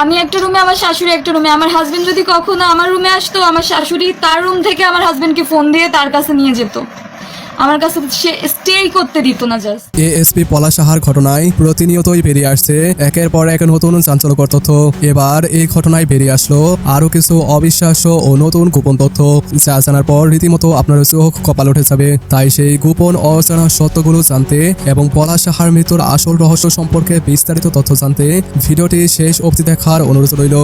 আমি একটা রুমে, আমার শাশুড়ি একটা রুমে। আমার হাজবেন্ড যদি কখনো আমার রুমে আসতো, আমার শাশুড়ি তার রুম থেকে আমার হাজবেন্ডকে ফোন দিয়ে তার কাছে নিয়ে যেত। আমার কাছে সে স্টে করতে দিত না। জাস্ট এএসপি পলাশ সাহার ঘটনায় প্রতিনিয়তই বেরিয়ে আসছে একের পর এক নতুন চাঞ্চল্যকর তথ্য। এবার এই ঘটনায় বেরিয়ে আসলো আরো কিছু অবিশ্বাস্য ও নতুন গোপন তথ্য, যা জানার পর রীতিমতো আপনার চোখ কপাল উঠে যাবে। তাই সেই গোপন অজানা সত্যগুলো জানতে এবং পলাশ সাহার মৃত্যুর আসল রহস্য সম্পর্কে বিস্তারিত তথ্য জানতে ভিডিওটি শেষ অবধি দেখার অনুরোধ রইল।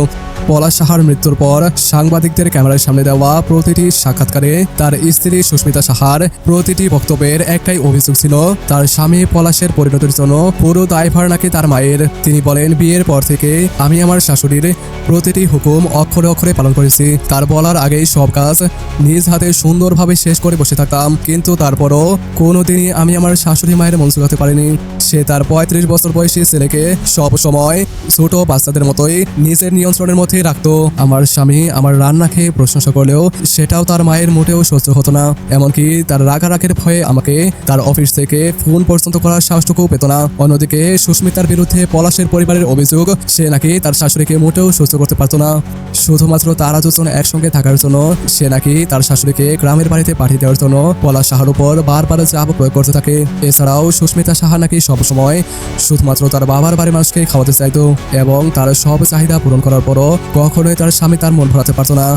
পলাশ সাহার মৃত্যুর পর সাংবাদিকদের ক্যামেরার সামনে দেওয়া প্রতিটি সাক্ষাৎকারে তার স্ত্রী সুস্মিতা সাহার প্রতিটি বক্তব্যের একটাই অভিযোগ ছিল, তার স্বামী পলাশের পরিণতির জন্য পুরো দায়ভার নাকি তার মায়ের। তিনি বলেন, বিয়ের পর থেকে আমি আমার শাশুড়ির প্রতিটি হুকুম অক্ষরে অক্ষরে পালন করেছি। তার বলার আগেই সব কাজ নিজ হাতে সুন্দরভাবে শেষ করে বসে থাকতাম, কিন্তু তারপরও কোনোদিনই আমি আমার শাশুড়ি মায়ের মন চুকাতে পারিনি। সে তার ৩৫ বছর বয়সী ছেলেকে সব সময় ছোট বাচ্চাদের মতোই নিজের নিয়ন্ত্রণের মধ্যে রাখতো। আমার স্বামী আমার রান্না খেয়ে প্রশংসা করলেও সেটাও তার মায়ের মোটেও সহ্য হতো না। এমনকি তার রাগারাগের ভয়ে আমাকে তার অফিস থেকে ফোন পর্যন্ত করার সাহসটুকু পেত না। অন্যদিকে সুস্মিতার বিরুদ্ধে পলাশের পরিবারের অভিযোগ, সে নাকি তার শাশুড়িকে মোটেও সহ্য করতে পারত না। শুধুমাত্র তারা দুজন একসঙ্গে থাকার জন্য সে নাকি তার শাশুড়িকে গ্রামের বাড়িতে পাঠিয়ে দেওয়ার জন্য পলাশ সাহার উপর বারবার চাপ প্রয়োগ করতে থাকে। এছাড়াও সুস্মিতা সাহা নাকি সবসময় শুধুমাত্র তার বাবার বাড়ির মানুষকে খাওয়াতে চাইতো এবং তার সব চাহিদা পূরণ করার পরও কখনোই তার স্বামী তার মন ভরাতে পারত না।